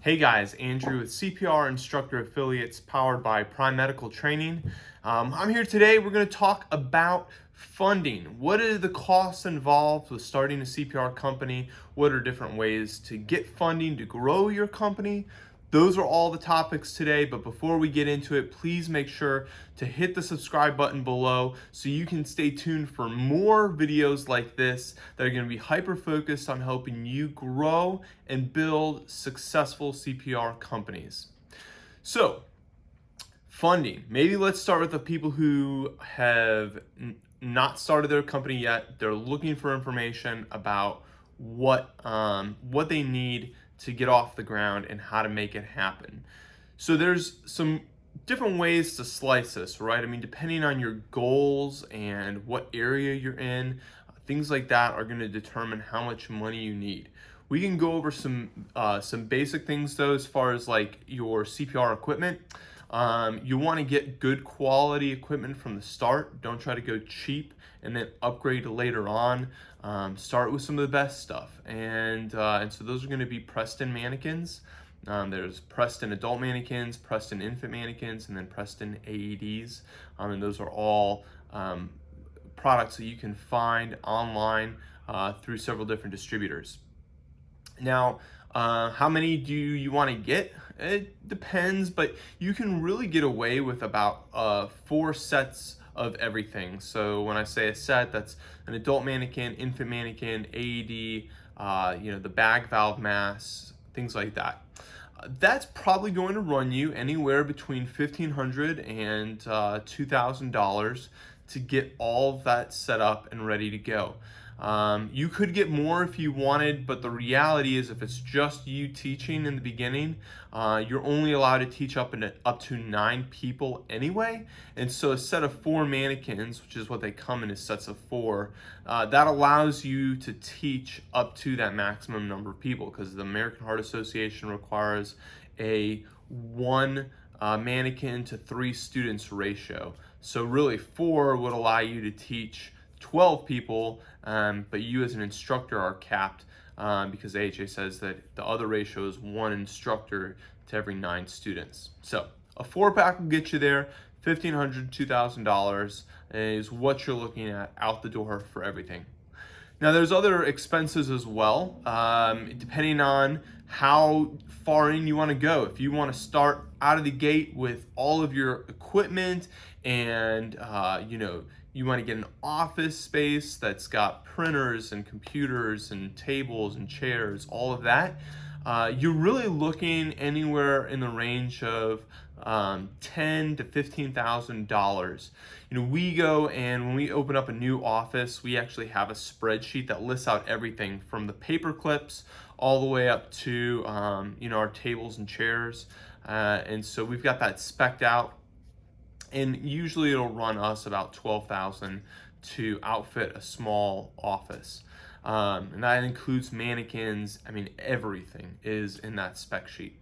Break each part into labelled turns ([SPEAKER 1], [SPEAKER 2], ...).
[SPEAKER 1] Hey guys, Andrew with CPR Instructor Affiliates powered by Prime Medical Training. I'm here today. We're going to talk about funding. What are the costs involved with starting a CPR company? What are different ways to get funding to grow your company? Those are all the topics today, but before we get into it, please make sure to hit the subscribe button below so you can stay tuned for more videos like this that are going to be hyper focused on helping you grow and build successful CPR companies. So, funding. Maybe let's start with the people who have not started their company yet. They're looking for information about what they need to get off the ground and how to make it happen. So there's some different ways to slice this, right? I mean, depending on your goals and what area you're in, things like that are going to determine how much money you need. We can go over some basic things though, as far as like your CPR equipment. You want to get good quality equipment from the start. Don't try to go cheap and then upgrade later on. Start with some of the best stuff, and so those are going to be Preston mannequins. There's Preston adult mannequins, Preston infant mannequins, and then Preston AEDs, and those are all products that you can find online through several different distributors. Now, how many do you want to get? It depends, but you can really get away with about 4 sets of everything. So when I say a set, that's an adult mannequin, infant mannequin, AED, the bag valve mask, things like that. That's probably going to run you anywhere between $1,500 and $2,000 to get all of that set up and ready to go. You could get more if you wanted, but the reality is if it's just you teaching in the beginning, you're only allowed to teach up to 9 people anyway. And so a set of 4 mannequins, which is what they come in sets of 4, that allows you to teach up to that maximum number of people, because the American Heart Association requires a 1 mannequin to 3 students ratio. So really 4 would allow you to teach 12 people, but you as an instructor are capped because AHA says that the other ratio is 1 instructor to every 9 students. So a 4-pack will get you there. $1,500 to $2,000 is what you're looking at out the door for everything. Now there's other expenses as well, depending on how far in you want to go. If you want to start out of the gate with all of your equipment and you want to get an office space that's got printers and computers and tables and chairs, all of that, you're really looking anywhere in the range of $10,000 to $15,000. We go, and when we open up a new office, we actually have a spreadsheet that lists out everything from the paper clips all the way up to our tables and chairs, and so we've got that spec'd out. And usually it'll run us about $12,000 to outfit a small office. And that includes mannequins. I mean, everything is in that spec sheet.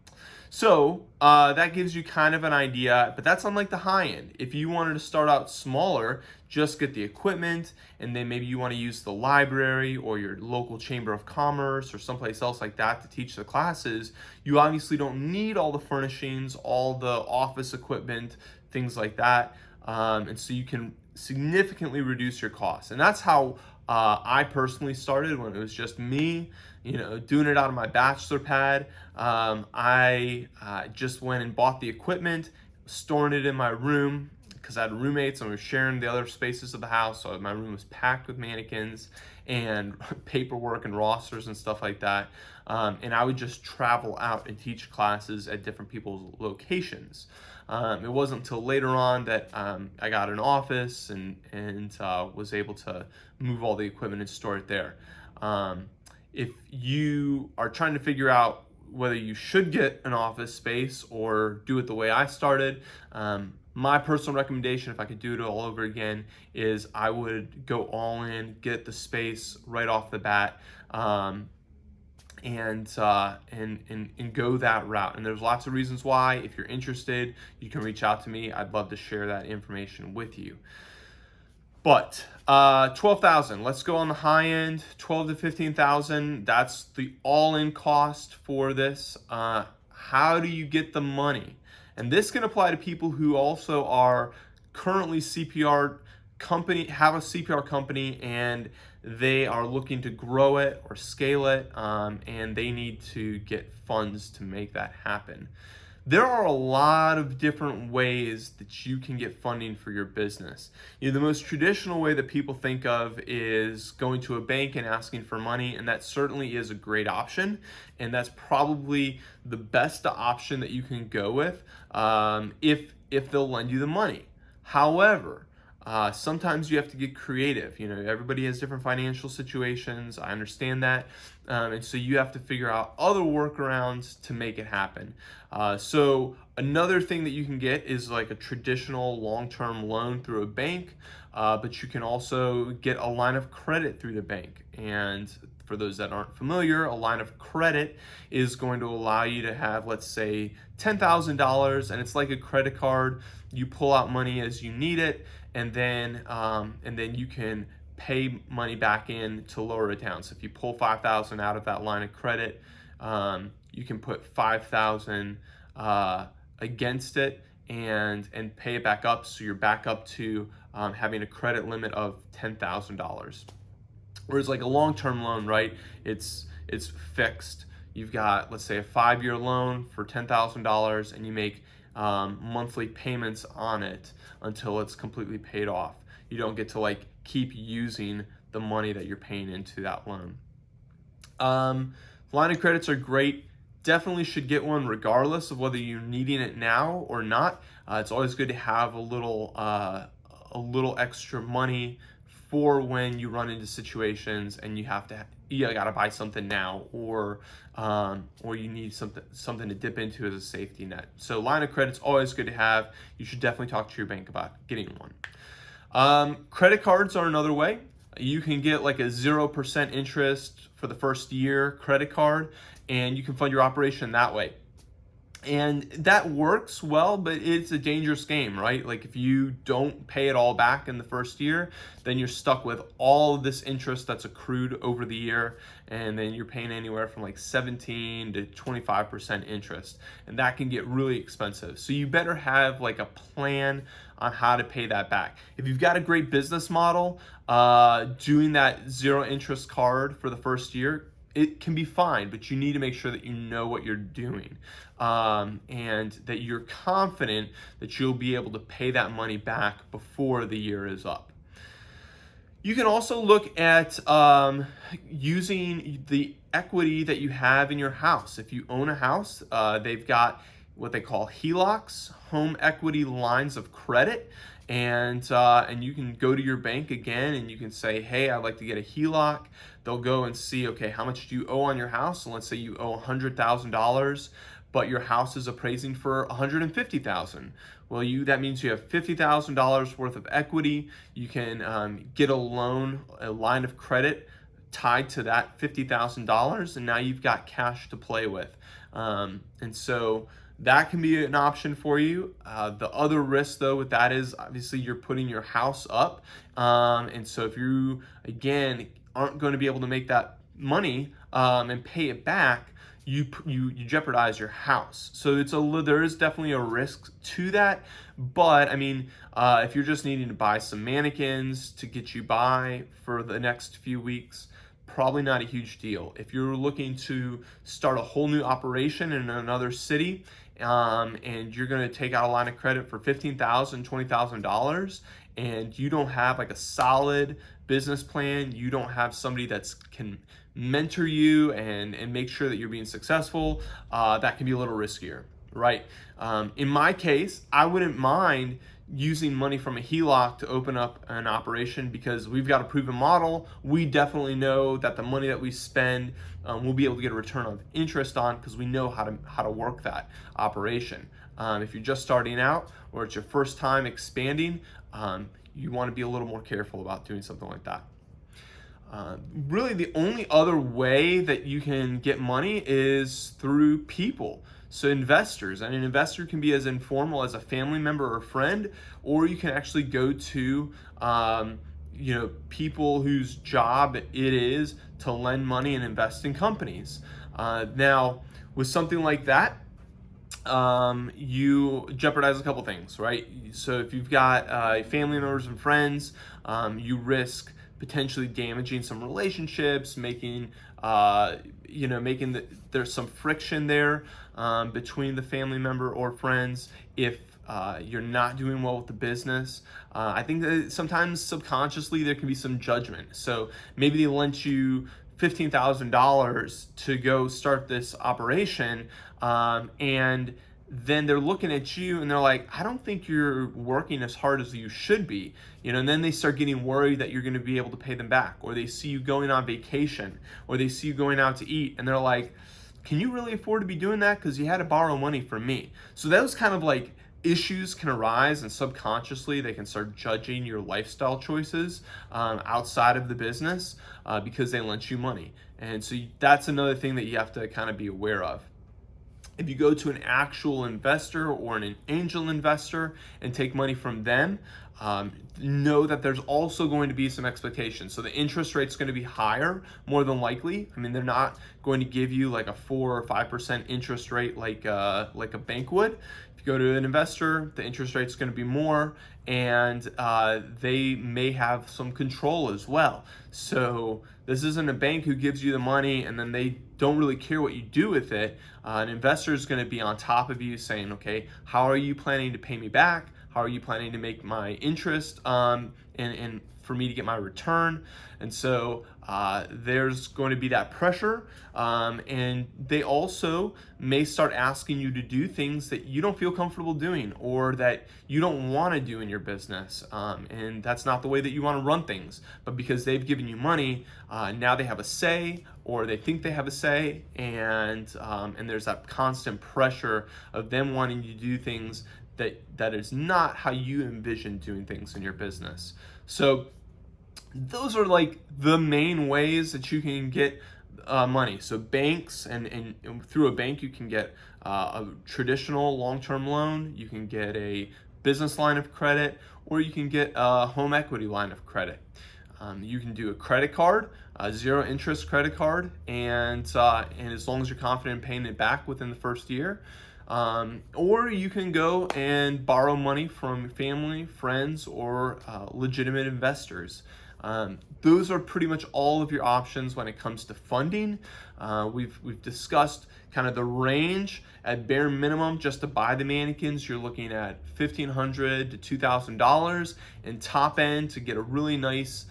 [SPEAKER 1] So that gives you kind of an idea, but that's on like the high end. If you wanted to start out smaller, just get the equipment, and then maybe you want to use the library or your local chamber of commerce or someplace else like that to teach the classes. You obviously don't need all the furnishings, all the office equipment, things like that, and so you can significantly reduce your costs. And that's how I personally started when it was just me, doing it out of my bachelor pad. I just went and bought the equipment, storing it in my room because I had roommates and we were sharing the other spaces of the house. So my room was packed with mannequins and paperwork and rosters and stuff like that. And I would just travel out and teach classes at different people's locations. It wasn't until later on that I got an office and was able to move all the equipment and store it there. If you are trying to figure out whether you should get an office space or do it the way I started, my personal recommendation, if I could do it all over again, is I would go all in, get the space right off the bat, and go that route. And there's lots of reasons why. If you're interested, you can reach out to me. I'd love to share that information with you. But 12,000, let's go on the high end, 12 to 15,000. That's the all-in cost for this. How do you get the money? And this can apply to people who also are currently CPR company, have a CPR company, and they are looking to grow it or scale it, and they need to get funds to make that happen. There are a lot of different ways that you can get funding for your business. The most traditional way that people think of is going to a bank and asking for money, and that certainly is a great option, and that's probably the best option that you can go with, if they'll lend you the money. However, sometimes you have to get creative. Everybody has different financial situations. I understand that. And so you have to figure out other workarounds to make it happen. So another thing that you can get is like a traditional long-term loan through a bank, but you can also get a line of credit through the bank. And for those that aren't familiar, a line of credit is going to allow you to have, let's say, $10,000, and it's like a credit card. You pull out money as you need it, and then you can pay money back in to lower it down. So if you pull $5,000 out of that line of credit, you can put $5,000 against it and pay it back up, so you're back up to having a credit limit of $10,000. Whereas like a long-term loan, right? It's fixed. You've got, let's say, a 5-year loan for $10,000, and you make monthly payments on it until it's completely paid off. You don't get to like keep using the money that you're paying into that loan. Line of credits are great. Definitely should get one regardless of whether you're needing it now or not. It's always good to have a little extra money for when you run into situations and you gotta buy something now, or you need something to dip into as a safety net. So line of credit's always good to have. You should definitely talk to your bank about getting one. Credit cards are another way. You can get like a 0% interest for the first year credit card, and you can fund your operation that way. And that works well, but it's a dangerous game, right? Like if you don't pay it all back in the first year, then you're stuck with all of this interest that's accrued over the year, and then you're paying anywhere from like 17 to 25% interest, and that can get really expensive. So you better have like a plan on how to pay that back. If you've got a great business model, doing that 0 interest card for the first year, it can be fine, but you need to make sure that you know what you're doing, and that you're confident that you'll be able to pay that money back before the year is up. You can also look at using the equity that you have in your house. If you own a house, they've got what they call HELOCs, home equity lines of credit. And you can go to your bank again and you can say, hey, I'd like to get a HELOC. They'll go and see, okay, how much do you owe on your house? And let's say you owe $100,000, but your house is appraising for $150,000. Well, that means you have $50,000 worth of equity. You can get a loan, a line of credit tied to that $50,000, and now you've got cash to play with. And so that can be an option for you. The other risk though with that is obviously you're putting your house up. And so if you, again, aren't going to be able to make that money and pay it back, you jeopardize your house. So there is definitely a risk to that. But I mean, if you're just needing to buy some mannequins to get you by for the next few weeks, probably not a huge deal. If you're looking to start a whole new operation in another city, and you're going to take out a line of credit for $15,000, $20,000, and you don't have like a solid business plan, you don't have somebody that can mentor you and make sure that you're being successful, that can be a little riskier, right? In my case, I wouldn't mind using money from a HELOC to open up an operation because we've got a proven model. We definitely know that the money that we spend, we'll be able to get a return of interest on because we know how to work that operation. If you're just starting out or it's your first time expanding, you want to be a little more careful about doing something like that. Really, the only other way that you can get money is through people. So investors, and an investor can be as informal as a family member or friend, or you can actually go to people whose job it is to lend money and invest in companies. Now, with something like that, you jeopardize a couple things, right? So if you've got family members and friends, you risk potentially damaging some relationships, making there's some friction there between the family member or friends if you're not doing well with the business. I think that sometimes subconsciously there can be some judgment. So maybe they lent you $15,000 to go start this operation, and then they're looking at you and they're like, I don't think you're working as hard as you should be, and then they start getting worried that you're going to be able to pay them back, or they see you going on vacation, or they see you going out to eat, and they're like, can you really afford to be doing that? Because you had to borrow money from me. So those kind of like issues can arise, and subconsciously they can start judging your lifestyle choices outside of the business because they lent you money. And so that's another thing that you have to kind of be aware of. If you go to an actual investor or an angel investor and take money from them, know that there's also going to be some expectations. So the interest rate's going to be higher, more than likely. I mean, they're not going to give you like a 4 or 5% interest rate like a bank would. If you go to an investor, the interest rate's going to be more, and they may have some control as well. So this isn't a bank who gives you the money and then they don't really care what you do with it. An investor is going to be on top of you saying, okay, how are you planning to pay me back? How are you planning to make my interest and for me to get my return? And so there's going to be that pressure, and they also may start asking you to do things that you don't feel comfortable doing or that you don't want to do in your business, and that's not the way that you want to run things. But because they've given you money, now they have a say, or they think they have a say, and there's that constant pressure of them wanting you to do things that is not how you envision doing things in your business. So those are like the main ways that you can get money. So banks, and through a bank you can get a traditional long-term loan, you can get a business line of credit, or you can get a home equity line of credit. You can do a credit card, a zero interest credit card, and as long as you're confident in paying it back within the first year. Or you can go and borrow money from family, friends, or legitimate investors. Those are pretty much all of your options when it comes to funding. We've discussed kind of the range. At bare minimum, just to buy the mannequins, you're looking at $1,500 to $2,000, and top end to get a really nice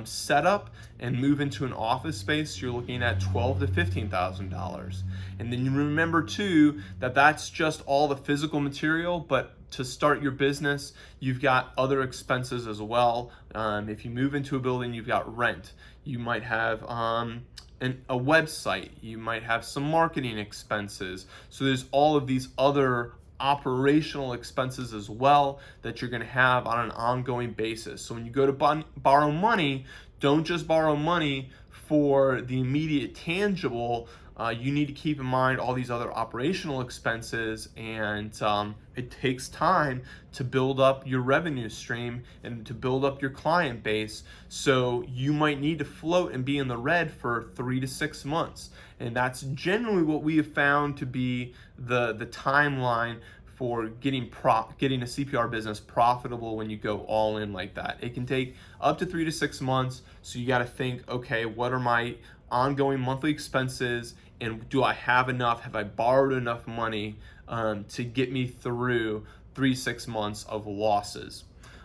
[SPEAKER 1] setup and move into an office space, you're looking at $12,000 to $15,000. And then you remember too that that's just all the physical material, but to start your business, you've got other expenses as well. If you move into a building, you've got rent. You might have a website. You might have some marketing expenses. So there's all of these other operational expenses as well that you're going to have on an ongoing basis. So when you go to borrow money, don't just borrow money for the immediate tangible. You need to keep in mind all these other operational expenses, and it takes time to build up your revenue stream and to build up your client base. So you might need to float and be in the red for 3 to 6 months. And that's generally what we have found to be the timeline for getting a CPR business profitable when you go all in like that. It can take up to 3 to 6 months. So you got to think, okay, what are my ongoing monthly expenses, and do I have enough? Have I borrowed enough money to get me through 3 to 6 months of losses?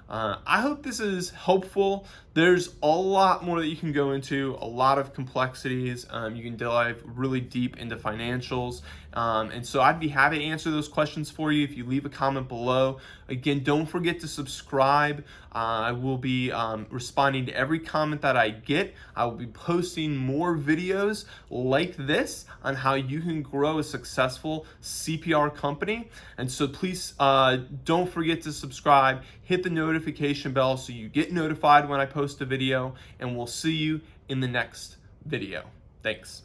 [SPEAKER 1] I hope this is helpful. There's a lot more that you can go into, a lot of complexities. You can dive really deep into financials. And so I'd be happy to answer those questions for you if you leave a comment below. Again, don't forget to subscribe. I will be responding to every comment that I get. I will be posting more videos like this on how you can grow a successful CPR company. And so please don't forget to subscribe, hit the notification bell so you get notified when I post a video, and we'll see you in the next video. Thanks.